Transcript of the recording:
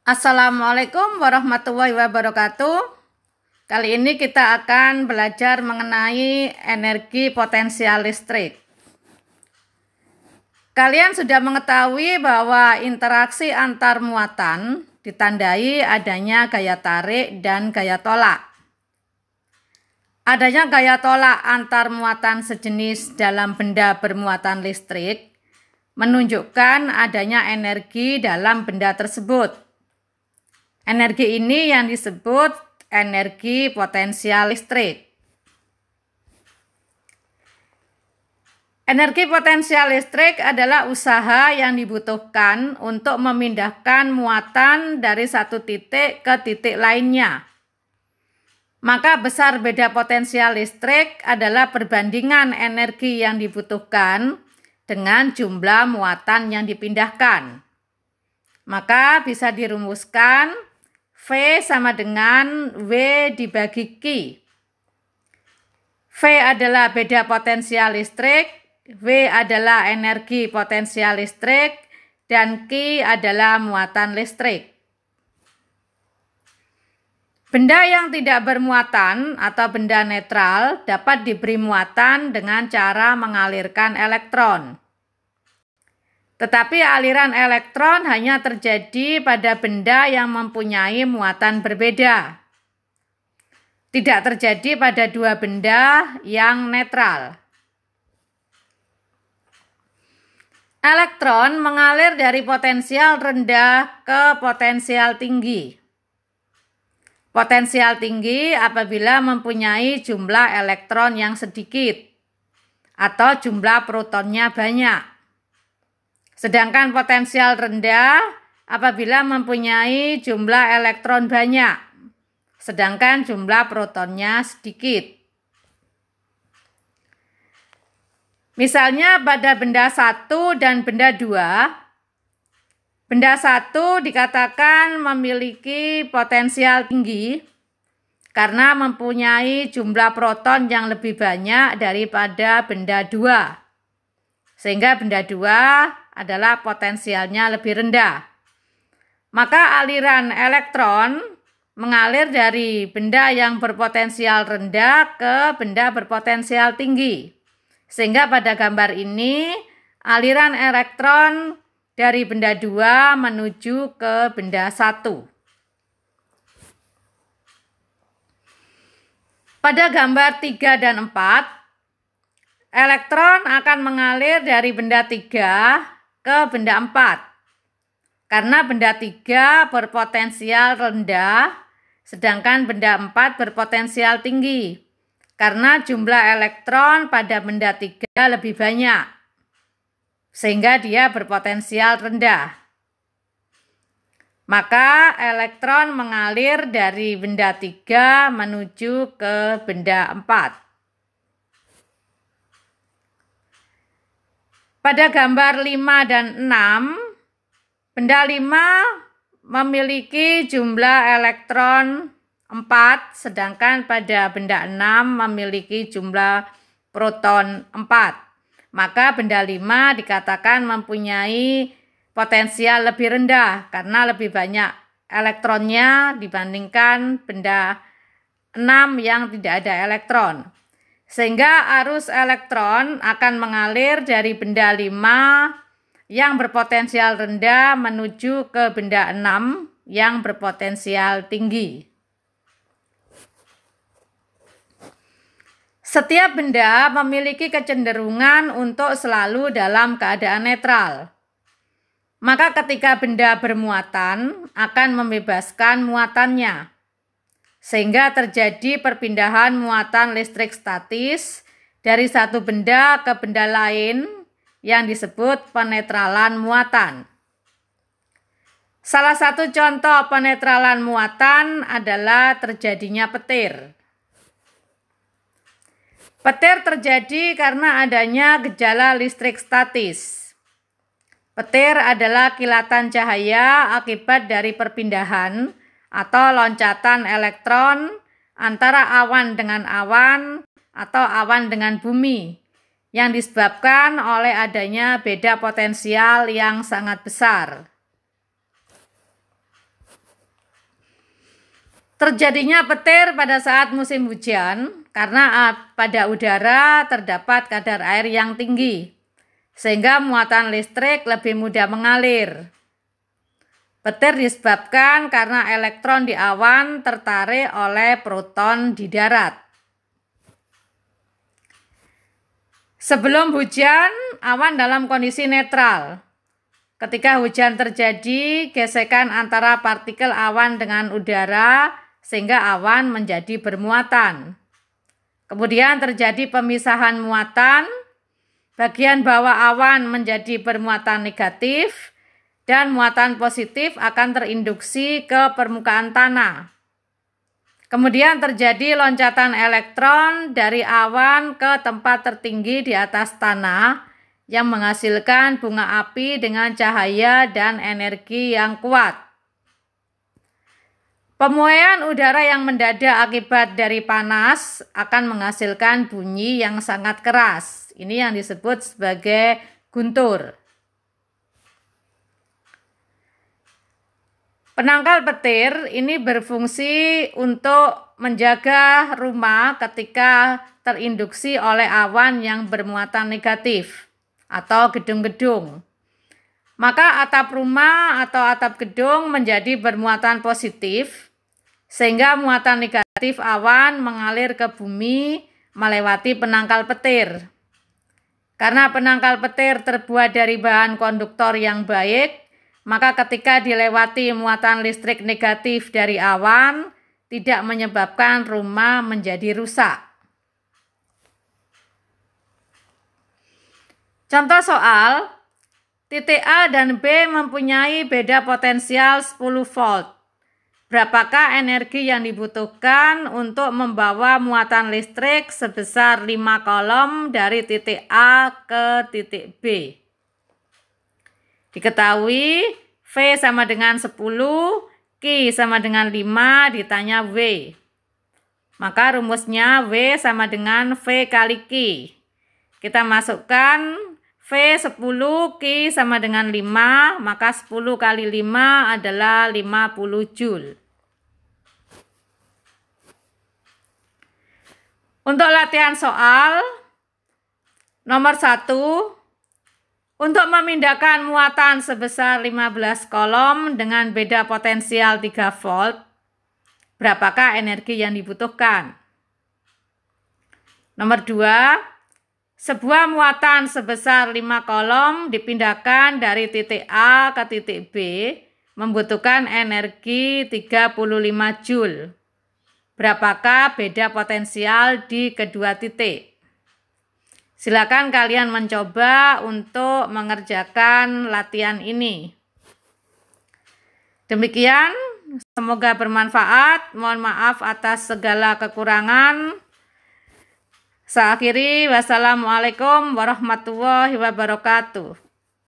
Assalamualaikum warahmatullahi wabarakatuh. Kali ini kita akan belajar mengenai energi potensial listrik. Kalian sudah mengetahui bahwa interaksi antar muatan ditandai adanya gaya tarik dan gaya tolak. Adanya gaya tolak antar muatan sejenis dalam benda bermuatan listrik menunjukkan adanya energi dalam benda tersebut. Energi ini yang disebut energi potensial listrik. Energi potensial listrik adalah usaha yang dibutuhkan untuk memindahkan muatan dari satu titik ke titik lainnya. Maka besar beda potensial listrik adalah perbandingan energi yang dibutuhkan dengan jumlah muatan yang dipindahkan. Maka bisa dirumuskan V sama dengan W dibagi Q. V adalah beda potensial listrik, W adalah energi potensial listrik, dan Q adalah muatan listrik. Benda yang tidak bermuatan atau benda netral dapat diberi muatan dengan cara mengalirkan elektron. Tetapi aliran elektron hanya terjadi pada benda yang mempunyai muatan berbeda. Tidak terjadi pada dua benda yang netral. Elektron mengalir dari potensial rendah ke potensial tinggi. Potensial tinggi apabila mempunyai jumlah elektron yang sedikit atau jumlah protonnya banyak. Sedangkan potensial rendah apabila mempunyai jumlah elektron banyak, sedangkan jumlah protonnya sedikit. Misalnya pada benda 1 dan benda 2, benda 1 dikatakan memiliki potensial tinggi karena mempunyai jumlah proton yang lebih banyak daripada benda 2. Sehingga benda 2 adalah potensialnya lebih rendah. Maka aliran elektron mengalir dari benda yang berpotensial rendah ke benda berpotensial tinggi. Sehingga pada gambar ini aliran elektron dari benda 2 menuju ke benda 1. Pada gambar 3 dan 4, elektron akan mengalir dari benda 3 ke benda 4. Karena benda 3 berpotensial rendah, sedangkan benda 4 berpotensial tinggi. Karena jumlah elektron pada benda 3 lebih banyak, sehingga dia berpotensial rendah. Maka elektron mengalir dari benda 3 menuju ke benda 4. Pada gambar 5 dan 6, benda 5 memiliki jumlah elektron 4, sedangkan pada benda 6 memiliki jumlah proton 4. Maka benda 5 dikatakan mempunyai potensial lebih rendah karena lebih banyak elektronnya dibandingkan benda 6 yang tidak ada elektron. Sehingga arus elektron akan mengalir dari benda 5 yang berpotensial rendah menuju ke benda 6 yang berpotensial tinggi. Setiap benda memiliki kecenderungan untuk selalu dalam keadaan netral. Maka ketika benda bermuatan akan membebaskan muatannya. Sehingga terjadi perpindahan muatan listrik statis dari satu benda ke benda lain yang disebut penetralan muatan. Salah satu contoh penetralan muatan adalah terjadinya petir. Petir terjadi karena adanya gejala listrik statis. Petir adalah kilatan cahaya akibat dari perpindahan atau loncatan elektron antara awan dengan awan atau awan dengan bumi yang disebabkan oleh adanya beda potensial yang sangat besar. Terjadinya petir pada saat musim hujan karena pada udara terdapat kadar air yang tinggi, sehingga muatan listrik lebih mudah mengalir. Petir disebabkan karena elektron di awan tertarik oleh proton di darat. Sebelum hujan, awan dalam kondisi netral. Ketika hujan terjadi, gesekan antara partikel awan dengan udara sehingga awan menjadi bermuatan. Kemudian terjadi pemisahan muatan, bagian bawah awan menjadi bermuatan negatif dan muatan positif akan terinduksi ke permukaan tanah. Kemudian terjadi loncatan elektron dari awan ke tempat tertinggi di atas tanah yang menghasilkan bunga api dengan cahaya dan energi yang kuat. Pemuaian udara yang mendadak akibat dari panas akan menghasilkan bunyi yang sangat keras. Ini yang disebut sebagai guntur. Penangkal petir ini berfungsi untuk menjaga rumah ketika terinduksi oleh awan yang bermuatan negatif atau gedung-gedung. Maka atap rumah atau atap gedung menjadi bermuatan positif, sehingga muatan negatif awan mengalir ke bumi melewati penangkal petir. Karena penangkal petir terbuat dari bahan konduktor yang baik, maka ketika dilewati muatan listrik negatif dari awan, tidak menyebabkan rumah menjadi rusak. Contoh soal, titik A dan B mempunyai beda potensial 10 volt. Berapakah energi yang dibutuhkan untuk membawa muatan listrik sebesar 5 kolom dari titik A ke titik B? Diketahui V sama dengan 10, Q sama dengan 5, ditanya W. Maka rumusnya W sama dengan V kali Q. Kita masukkan V 10, Q sama dengan 5, maka 10 kali 5 adalah 50 Joule. Untuk latihan soal, nomor 1, untuk memindahkan muatan sebesar 15 kolom dengan beda potensial 3 volt, berapakah energi yang dibutuhkan? Nomor 2, sebuah muatan sebesar 5 kolom dipindahkan dari titik A ke titik B membutuhkan energi 35 Joule. Berapakah beda potensial di kedua titik? Silakan kalian mencoba untuk mengerjakan latihan ini. Demikian, semoga bermanfaat. Mohon maaf atas segala kekurangan. Saya akhiri, wassalamualaikum warahmatullahi wabarakatuh.